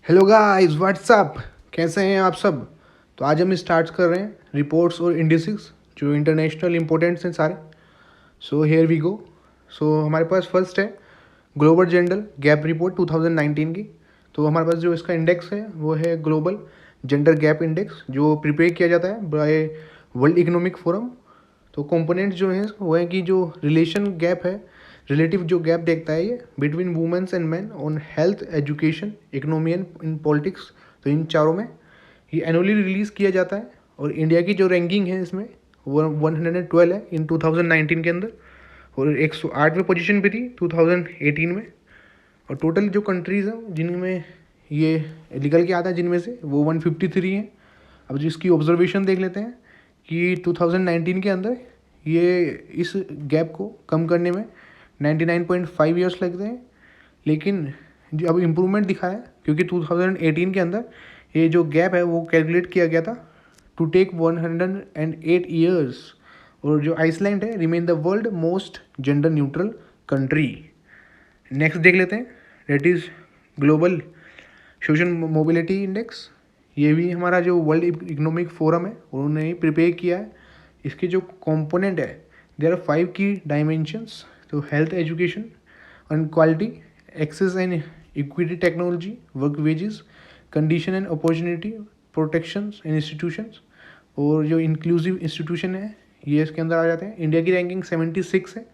Hello guys what's up. कैसे हैं आप सब। तो आज हम स्टार्ट कर रहे हैं रिपोर्ट्स और इंडिसेस जो इंटरनेशनल इंपॉर्टेंट्स हैं सारे। So here we go. So हमारे पास फर्स्ट है ग्लोबल जेंडर गैप रिपोर्ट 2019 की। तो हमारे पास जो इसका इंडेक्स है वो है ग्लोबल जेंडर गैप इंडेक्स, जो प्रिपेयर किया जाता है बाय वर्ल्ड इकोनॉमिक फोरम। तो कंपोनेंट्स जो हैं वो है कि जो रिलेशन गैप है, रिलेटिव जो गैप देखता है ये between womens and man on health, education, economy and in politics. तो इन चारों में ये एनुअली रिलीज़ किया जाता है। और इंडिया की जो रैंकिंग है इसमें वो 112 है इन 2019 के अंदर, और 108वें पोजीशन पे थी 2018 में। और टोटल जो कंट्रीज़ हैं जिनमें ये निकल के आता है जिनमें से वो 153 हैं। अब जो इसकी ऑब्जर्वेशन देख लेते हैं कि 2019 के अंदर ये इस गैप को कम करने में 99.5 ईयर्स लगते हैं, लेकिन जो अब इम्प्रूवमेंट दिखा है क्योंकि 2018 के अंदर ये जो गैप है वो कैलकुलेट किया गया था टू टेक 108 ईयर्स। और जो आइसलैंड है remain the world most gender neutral country. Next देख लेते हैं, that is global social mobility index. ये भी हमारा जो वर्ल्ड इकोनॉमिक फोरम है उन्होंने ही प्रिपेयर किया है। इसके जो कंपोनेंट है देयर आर 5 की डायमेंशंस। तो health, education and quality, access and equity, technology, work wages, condition and opportunity, protections and institutions. और जो इंक्लूसिव इंस्टीट्यूशन है ये इसके अंदर आ जाते हैं। इंडिया की रैंकिंग 76 है,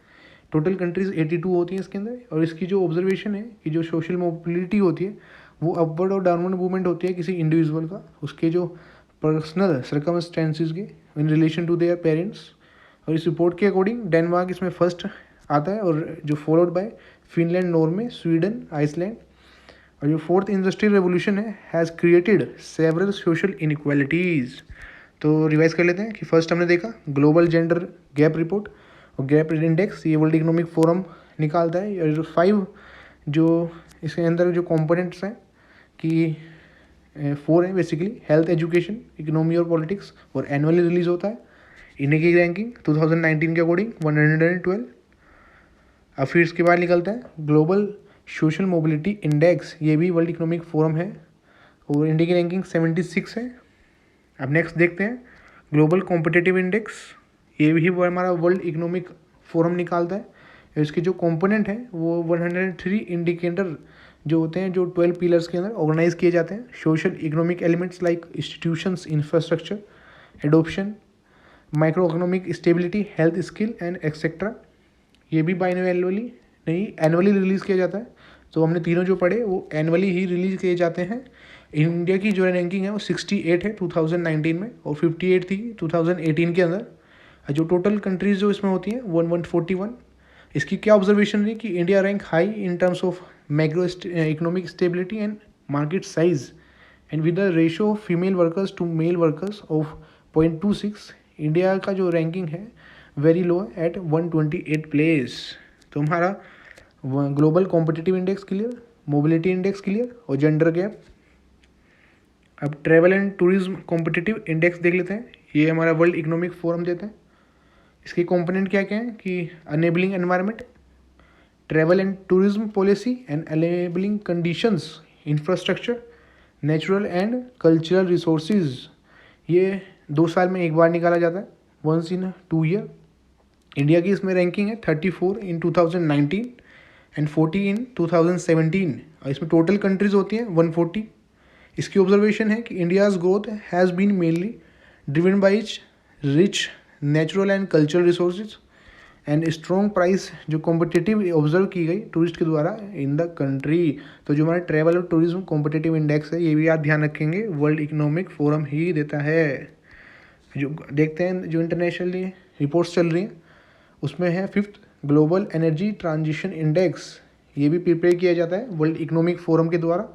टोटल कंट्रीज़ 82 होती हैं इसके अंदर। और इसकी जो ऑब्जर्वेशन है कि जो सोशल मोबिलिटी होती है वो अपवर्ड और डाउनवर्ड मूवमेंट होती है किसी इंडिविजुअल का, उसके जो पर्सनल सर्कमस्टेंसेस के in relation to their parents. और इस रिपोर्ट के अकॉर्डिंग डेनमार्क इसमें फर्स्ट आता है, और जो followed by Finland, Norway, Sweden, Iceland. और जो फोर्थ इंडस्ट्रियल रेवोल्यूशन है has created several social inequalities. तो रिवाइज कर लेते हैं कि फर्स्ट हमने देखा ग्लोबल जेंडर गैप रिपोर्ट और गैप इंडेक्स, ये वर्ल्ड इकोनॉमिक फोरम निकालता है। और जो 5 जो इसके अंदर जो कंपोनेंट्स हैं कि 4 हैं बेसिकली, हेल्थ, एजुकेशन, इकोनॉमी और पॉलिटिक्स, और एनुअली रिलीज होता है। इंडिया की रैंकिंग 2019 के अकॉर्डिंग 112। अब फिर इसके बाद निकलता है ग्लोबल सोशल मोबिलिटी इंडेक्स, ये भी वर्ल्ड इकोनॉमिक फोरम है और इंडिया की रैंकिंग 76 है। अब नेक्स्ट देखते हैं ग्लोबल कॉम्पिटिटिव इंडेक्स, ये भी वो हमारा वर्ल्ड इकोनॉमिक फोरम निकालता है। इसके जो कंपोनेंट हैं वो 103 इंडिकेटर जो होते हैं, जो 12 पिलर्स के अंदर ऑर्गेनाइज किए जाते हैं। Social economic elements like institutions, infrastructure, adoption, micro economic stability, health, skill and etcetera. ये भी बाइनोएनुअली नहीं, एनुअली रिलीज़ किया जाता है। तो हमने तीनों जो पढ़े वो एनुअली ही रिलीज़ किए जाते हैं। इंडिया की जो रैंकिंग है वो 68 है 2019 में, और 58 थी 2018 के अंदर। जो टोटल कंट्रीज़ जो इसमें होती हैं 1141। इसकी क्या ऑब्जर्वेशन रही कि India rank high in terms of macroeconomic stability and market size, and with the ratio of female workers to male workers of 0.26। India का जो रैंकिंग है वेरी लो एट 128 प्लेस। तो हमारा global competitive index clear, mobility index clear, और gender gap. अब travel and tourism competitive index देख लेते हैं। ये हमारा वर्ल्ड इकोनॉमिक फोरम देते हैं। इसके कंपोनेंट क्या क्या हैं कि enabling environment, travel and tourism policy and enabling conditions, infrastructure, natural and cultural resources. ये 2 साल में एक बार निकाला जाता है, वंस इन 2 ईयर। इंडिया की इसमें रैंकिंग है 34 इन 2019 एंड 40 इन 2017, और इसमें टोटल कंट्रीज होती हैं 140। इसकी ऑब्जर्वेशन है कि India's growth has been mainly driven by its rich natural and cultural resources and strong price, जो कॉम्पिटिटिव ऑब्जर्व की गई टूरिस्ट के द्वारा इन द कंट्री। तो जो हमारा ट्रैवल और टूरिज्म कॉम्पिटिटिव इंडेक्स है ये भी आप ध्यान रखेंगे, वर्ल्ड इकोनॉमिक फोरम ही देता है। जो देखते हैं जो इंटरनेशनली रिपोर्ट्स चल रही हैं उसमें है 5th global energy transition index. ये भी प्रिपेयर किया जाता है वर्ल्ड इकोनॉमिक फोरम के द्वारा।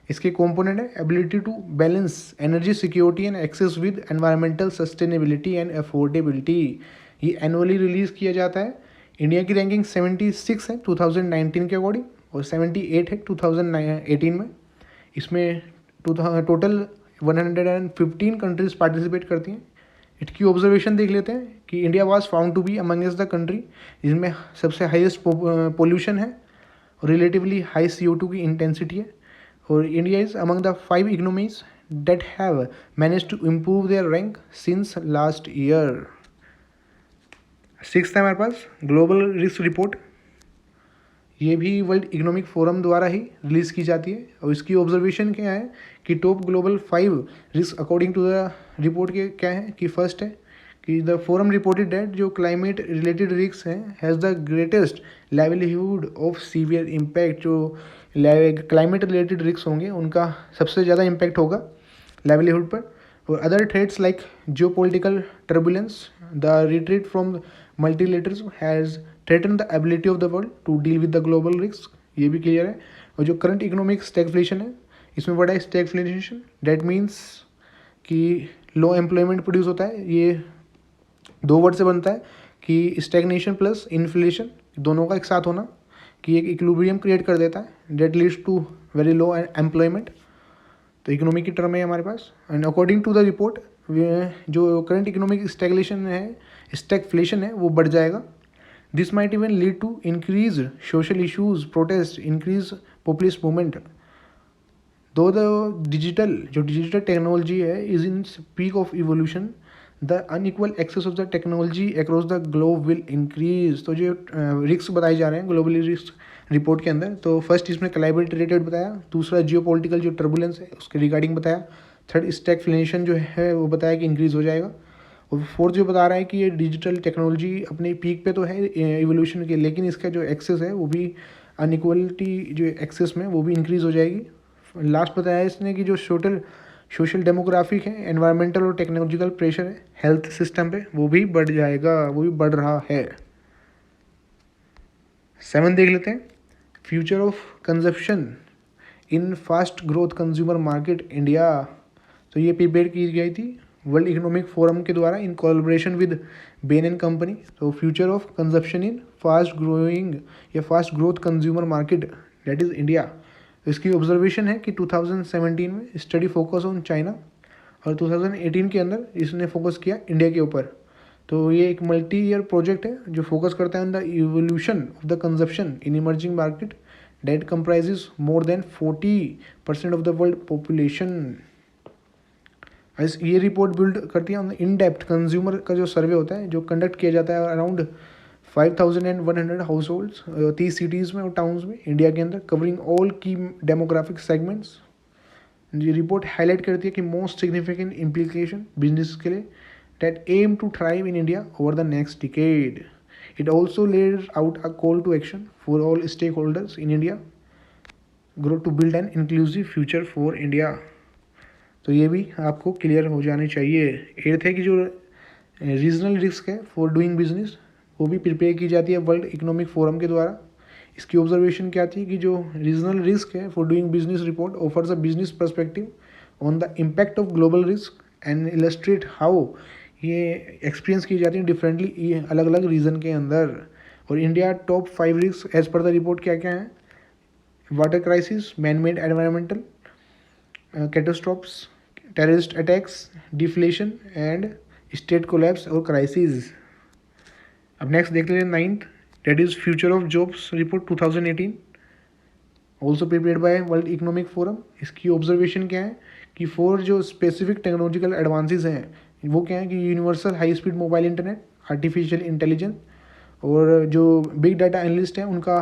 इसके कंपोनेंट है ability to balance energy security and access with environmental sustainability and affordability. ये एनुअली रिलीज़ किया जाता है। इंडिया की रैंकिंग 76 है 2019 के अकॉर्डिंग, और 78 है 2018 में। इसमें टोटल 115 कंट्रीज पार्टिसिपेट करती हैं। इसकी ऑब्जर्वेशन देख लेते हैं कि India was found to be amongst the country जिसमें सबसे हाईएस्ट पोल्यूशन है और रिलेटिवली हाई CO2 की इंटेंसिटी है। और India is among the 5 economies that have managed to improve their rank since last year. 6th है हमारे पास ग्लोबल रिस्क रिपोर्ट। ये भी वर्ल्ड इकोनॉमिक फोरम द्वारा ही रिलीज़ की जाती है और इसकी ऑब्जर्वेशन क्या है कि top global 5 risk according to the report के क्या है कि फर्स्ट है कि द फोरम रिपोर्टेड दैट जो क्लाइमेट रिलेटेड रिस्क हैं has the greatest livelihood of severe impact. जो क्लाइमेट रिलेटेड रिस्क होंगे उनका सबसे ज़्यादा इम्पैक्ट होगा लाइवलीहुड पर। और other threats like geopolitical turbulence, the retreat from multilateralism has threaten the ability of the world to deal with the global risk, ये भी क्लियर है। और जो करंट इकोनॉमिक स्टैगफ्लेशन है इसमें बड़ा है स्टैगफ्लेशन, डेट मीन्स कि लो एम्प्लॉयमेंट प्रोड्यूस होता है। ये 2 वर्ड से बनता है कि स्टैग्नेशन प्लस इन्फ्लेशन दोनों का एक साथ होना कि एक इक्विलिब्रियम क्रिएट कर देता है debt leads to very low employment. तो इकोनॉमी की टर्म है हमारे पास। And according to the report जो करंट इकोनॉमिक स्टैगफ्लेशन है वो बढ़ जाएगा। This might even lead to increase social issues, protest, increase populist movement. Though the digital technology है is in peak of evolution, the unequal access of the technology across the globe will increase. तो जो risk बताए जा रहे हैं globally risk report के अंदर, तो फर्स्ट इसमें क्लाइमेट रिलेटेड बताया, दूसरा जियोपॉलिटिकल जो टर्बुलेंस है उसके रिगार्डिंग बताया, थर्ड स्टैगफ्लेशन जो है वो बताया कि इंक्रीज हो जाएगा, और फोर्थ जो बता रहा है कि ये डिजिटल टेक्नोलॉजी अपने पीक पे तो है इवोल्यूशन के, लेकिन इसका जो एक्सेस है वो भी अनइक्वलिटी जो एक्सेस में वो भी इंक्रीज हो जाएगी। लास्ट बताया इसने कि जो सोशल डेमोग्राफिक है, एनवायरमेंटल और टेक्नोलॉजिकल प्रेशर है हेल्थ सिस्टम पे वो भी बढ़ जाएगा, वो भी बढ़ रहा है। 7 देख लेते हैं, future of consumption in fast growth consumer market India. तो ये प्रिपेयर की गई थी वर्ल्ड इकोनॉमिक फोरम के द्वारा in collaboration with Bain and company. तो future of consumption in fast growth consumer market that is India. इसकी ऑब्जर्वेशन है कि 2017 में स्टडी फोकस ऑन चाइना और 2018 के अंदर इसने फोकस किया इंडिया के ऊपर। तो ये एक मल्टी ईयर प्रोजेक्ट है जो फोकस करता है on the evolution of the consumption in emerging market that comprises more than 40% of the world population. ये रिपोर्ट बिल्ड करती है ऑन इन डेप्थ कंज्यूमर का जो सर्वे होता है जो कंडक्ट किया जाता है अराउंड 5100 हाउस होल्ड्स 30 सिटीज़ में और टाउन्स में इंडिया के अंदर, कवरिंग ऑल की डेमोग्राफिक सेगमेंट्स। ये रिपोर्ट हाईलाइट करती है कि मोस्ट सिग्निफिकेंट इम्प्लीकेशन बिजनेस के लिए that aim to thrive in India over the next decade. It also lays out a call to action for all stakeholders in India grow to build an inclusive future for India. तो ये भी आपको clear हो जाने चाहिए। 8th है कि जो रीजनल रिस्क है फॉर डूइंग बिजनेस वो भी प्रिपेयर की जाती है वर्ल्ड इकोनॉमिक फोरम के द्वारा। इसकी ऑब्जर्वेशन क्या थी कि जो रीजनल रिस्क है for doing business report offers a business perspective on the impact of global risk and illustrate how ये एक्सपीरियंस की जाती है डिफरेंटली ये अलग अलग रीजन के अंदर। और India top 5 risk as per the report क्या क्या है, water crisis, man made environmental catastrophes, terrorist attacks, deflation and state collapse और क्राइसिस। अब नेक्स्ट देख लेते हैं 9th that is future of jobs report 2018 also prepared by World Economic Forum. इसकी observation क्या है कि 4 जो स्पेसिफिक टेक्नोलॉजिकल एडवांसेस हैं वो क्या है कि universal high speed mobile internet, artificial intelligence और जो बिग डाटा एनालिस्ट हैं उनका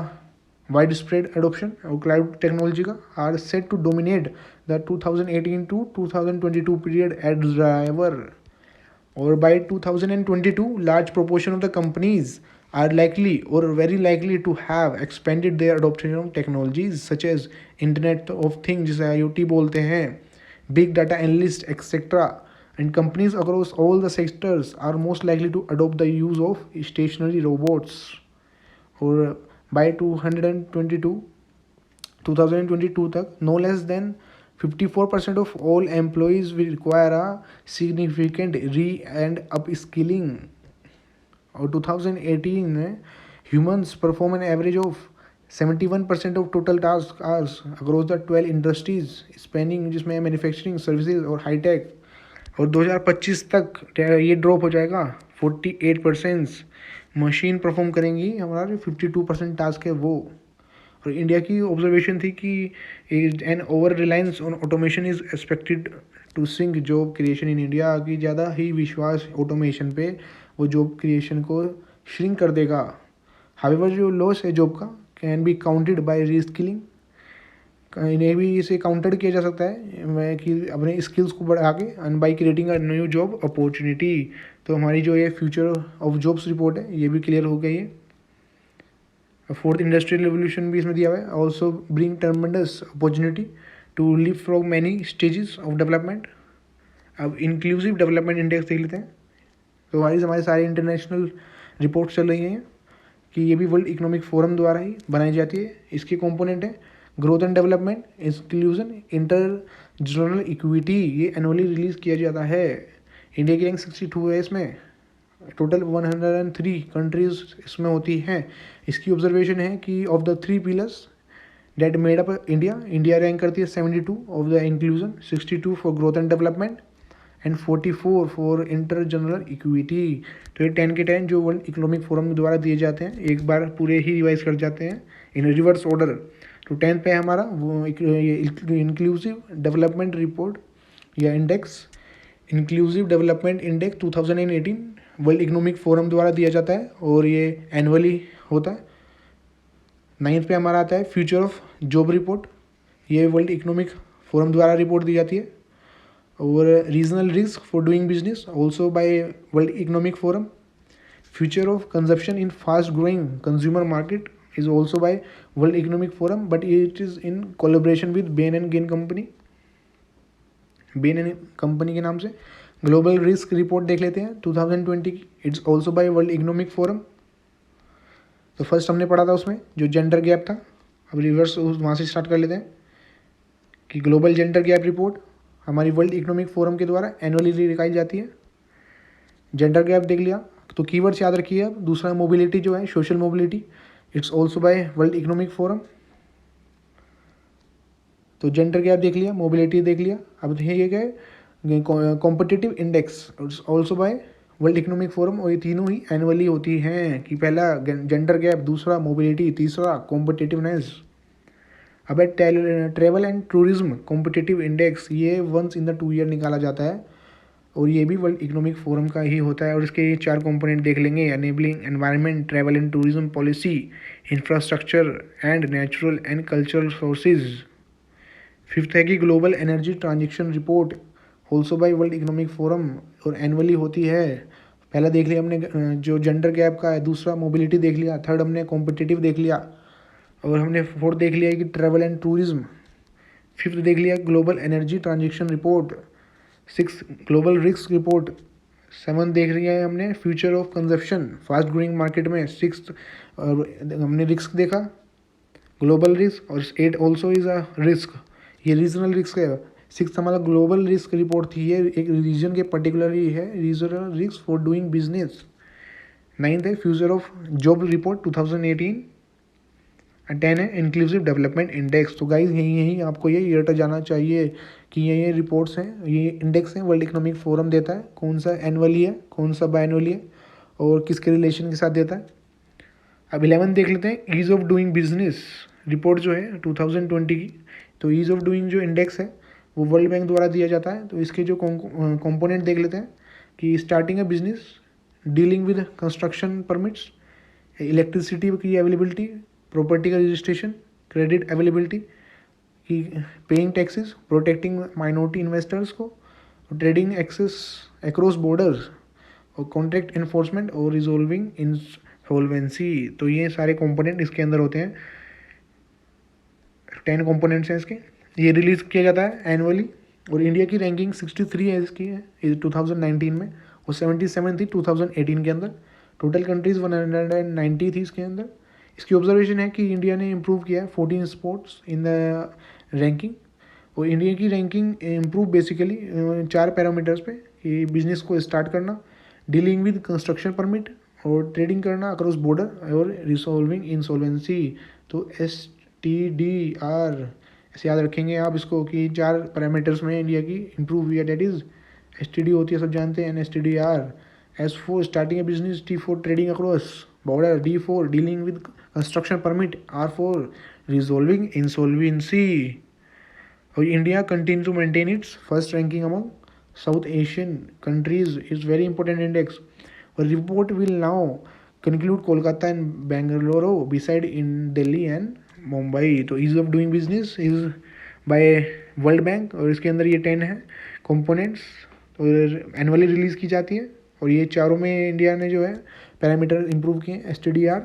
वाइड स्प्रेड एडोप्शन और क्लाउड टेक्नोलॉजी का are set to dominate the 2018 to 2022 period as driver. और by 2022 large proportion of the companies are likely or very likely to have expanded their adoption of technologies such as Internet of Things जिसे IoT बोलते हैं, big data analyst etc. And companies across all the sectors are most likely to adopt the use of stationary robots. और by 2022 तक no less than 54% of all employees will require a significant and upskilling. और 2018 में humans perform an average of 71% of total task hours across the 12 industries spanning जिसमें manufacturing, services और hi tech. और 2025 तक ये drop हो जाएगा 48%। मशीन परफॉर्म करेंगी, हमारा जो 52% टास्क है वो। और इंडिया की ऑब्जर्वेशन थी कि an over reliance on automation is expected to sink job creation in India, की ज़्यादा ही विश्वास ऑटोमेशन पे वो जॉब क्रिएशन को श्रिंक कर देगा। हाउएवर जो लॉस है जॉब का can be counted by reskilling, इन्हें भी इसे काउंटर किया जा सकता है मैं कि अपने स्किल्स को बढ़ा के and by creating a new job opportunity. तो हमारी जो ये फ्यूचर ऑफ जॉब्स रिपोर्ट है ये भी क्लियर हो गई है। फोर्थ इंडस्ट्रियल रेवोल्यूशन भी इसमें दिया हुआ है, also bring tremendous opportunity to live from many stages of development. अब इंक्लूसिव डेवलपमेंट इंडेक्स देख लेते हैं। तो हमारे सारे इंटरनेशनल रिपोर्ट्स चल रही हैं कि ये भी वर्ल्ड इकोनॉमिक फोरम द्वारा ही बनाई जाती है। इसके कंपोनेंट है growth and development, inclusion, inter general equity, ये एनुअली रिलीज़ किया जाता है। इंडिया की रैंक 62 है इसमें, टोटल 103 कंट्रीज इसमें होती हैं। इसकी ऑब्जर्वेशन है कि of the 3 pillars that made up India rank करती है 72 of the inclusion, 62 for growth and development and 44 for intergenerational equity. तो ये 10 के 10 जो वर्ल्ड इकोनॉमिक फोरम द्वारा दिए जाते हैं एक बार पूरे ही रिवाइज कर जाते हैं इन रिवर्स ऑर्डर। तो 10 पे हमारा वो इंक्लूसिव डेवलपमेंट रिपोर्ट या index, inclusive development index 2018 world Economic Forum द्वारा दिया जाता है और ये एनुअली होता है। 9th पे हमारा आता है फ्यूचर ऑफ जॉब रिपोर्ट, ये वर्ल्ड इकोनॉमिक फोरम द्वारा रिपोर्ट दी जाती है। और regional risk for doing business also by World Economic Forum. Future of consumption in fast growing consumer market is also by World Economic Forum, but it is in collaboration with Bain and Gain Company, Bain and Company के नाम से। Global risk report देख लेते हैं 2020 की, it's also by World Economic Forum. तो first हमने पढ़ा था उसमें जो जेंडर गैप था, अब रिवर्स वहाँ से स्टार्ट कर लेते हैं कि ग्लोबल जेंडर गैप रिपोर्ट हमारी वर्ल्ड इकोनॉमिक फोरम के द्वारा एनुअली निकाली जाती है। जेंडर गैप देख लिया तो कीवर्ड्स याद रखिए। अब दूसरा मोबिलिटी जो है, social mobility, it's also by World Economic Forum. तो जेंडर गैप देख लिया, मोबिलिटी देख लिया। अब ये क्या है, competitive index, it's also by World Economic Forum. और ये तीनों ही एनुअली होती हैं कि पहला जेंडर गैप, दूसरा मोबिलिटी, तीसरा कॉम्पिटिटिवनेस। अब travel and tourism competitive index, ये वंस इन द 2 ईयर निकाला जाता है और ये भी वर्ल्ड इकोनॉमिक फोरम का ही होता है। और इसके ये 4 कंपोनेंट देख लेंगे, enabling environment, travel and tourism policy, infrastructure and natural and cultural sources. 5th है कि global energy transaction report also by World Economic Forum और एनुअली होती है। पहला देख लिया हमने जो जेंडर गैप का है, दूसरा मोबिलिटी देख लिया, थर्ड हमने कॉम्पिटिटिव देख लिया और हमने 4th देख लिया कि ट्रैवल एंड टूरिज्म। 5th देख लिया global energy transaction report. 6th global risk report. 7th देख रही है हमने future of consumption fast growing market में। 6th हमने रिस्क देखा, ग्लोबल रिस्क, और 8 ऑल्सो इज अ रिस्क, ये रीजनल रिस्क है। 6th हमारा ग्लोबल रिस्क रिपोर्ट थी, ये एक रीजन के पर्टिकुलरली है, regional risk for doing business. 9th है फ्यूचर ऑफ जॉब रिपोर्ट 2018। 10 है इंक्लूसिव डेवलपमेंट इंडेक्स। तो गाइज यही आपको ये रटा जाना चाहिए कि ये रिपोर्ट्स हैं, ये इंडेक्स हैं वर्ल्ड इकोनॉमिक फोरम देता है, कौन सा एनुअली है, कौन सा बायनुअली है और किसके रिलेशन के साथ देता है। अब 11 देख लेते हैं ease of doing business report जो है 2020 की। तो ईज़ ऑफ डूइंग जो इंडेक्स है वो वर्ल्ड बैंक द्वारा दिया जाता है। तो इसके जो कंपोनेंट देख लेते हैं कि starting a business, dealing with construction permits, electricity की अवेलेबिलिटी, प्रॉपर्टी का रजिस्ट्रेशन, क्रेडिट अवेलेबिलिटी, कि paying taxes, protecting minority investors को, ट्रेडिंग एक्सेस अक्रॉस बॉर्डर्स और कॉन्ट्रैक्ट इन्फोर्समेंट और रिजोल्विंग इंसॉल्वेंसी। तो ये सारे कंपोनेंट इसके अंदर होते हैं। 10 कंपोनेंट्स हैं इसके, ये रिलीज़ किया जाता है एनुअली। और इंडिया की रैंकिंग 63 है इसकी है 2019 में और 77 थी 2018 के अंदर। टोटल कंट्रीज़ 190 थी इसके अंदर। इसकी ऑब्जर्वेशन है कि इंडिया ने इम्प्रूव किया है 14 स्पोर्ट्स इन द रैंकिंग। और इंडिया की रैंकिंग इम्प्रूव बेसिकली 4 पैरामीटर्स पे, कि बिजनेस को स्टार्ट करना, डीलिंग विद कंस्ट्रक्शन परमिट और ट्रेडिंग करना अक्रॉस बॉर्डर और रिसॉल्विंग इंसॉल्वेंसी। तो STDR ऐसे याद रखेंगे आप इसको कि 4 पैरामीटर्स में इंडिया की इम्प्रूव हुई है। डेट इज़ STD होती है सब जानते हैं, STDR। S4 starting A business, T4 trading across border, D4 dealing with construction permit, R4 resolving insolvency. India continues to maintain its first ranking among South Asian countries. Is very important index. A report will now conclude Kolkata and Bangalore beside in Delhi and Mumbai. तो ease of doing business is by world bank, और इसके अंदर ये 10 है components, और annually release की जाती है, और ये चारों में इंडिया ने जो है पैरामीटर इंप्रूव किए, STDR,